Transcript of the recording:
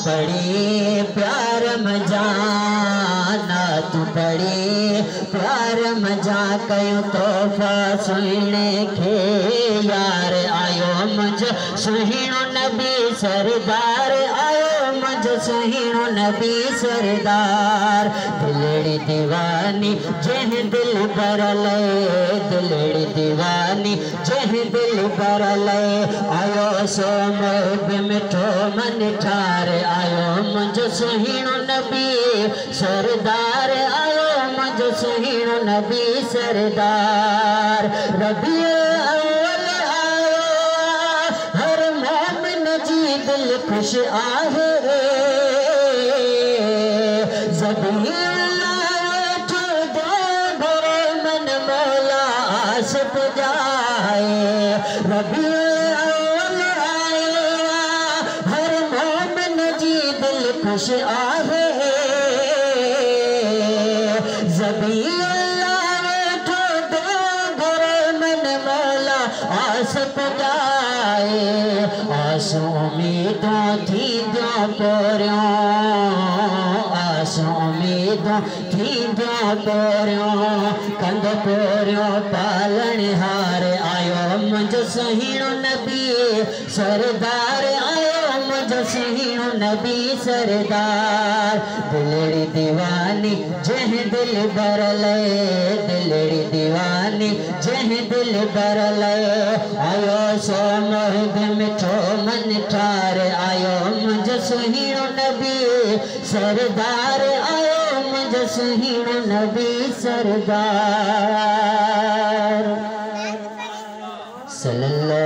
बड़े प्यार मजा नात बड़े प्यार मजा कयो तोहफा सुहिणे खे यार आयो मुझ सुहिणो नबी सरदार आयो मुझ सुहिणो नबी सरदार दिलड़ी दीवानी जह दिल बरल दिलड़ी दीवानी जह दिल बरल आयो सो मोहब मिठो मन ठार आयो मुझ सुहिणो नबी सरदार आयो मुझ सुहिणो नबी सरदार रबीउल अव्वल आयो हर मोमिन जी दिल खुश आहे ज़बीउल आयो घर मन मौला आस पुजाए रबीउल अव्वल आयो हर मोमिन जी दिल खुश आहे ज़बीउल आयो घर मन मौला आस पुजाए आस उम्मीदों थी दो पोरियों आस उम्मीदों थी दो पोरियों कंद पोरियों पालन हार आयो मुझ सुहिणो नबी सरदार आयो मुझ सुहिणो नबी सरदार दिलड़ी दीवानी जह दिल बरल दिलड़ी दीवानी जह दिल बरल आयो सो मोहब मिठो मन ठार आयो मुझ सुहिणो नबी सरदार आयो मुझ सुहिणो नबी सरदार सल्लल्लाहु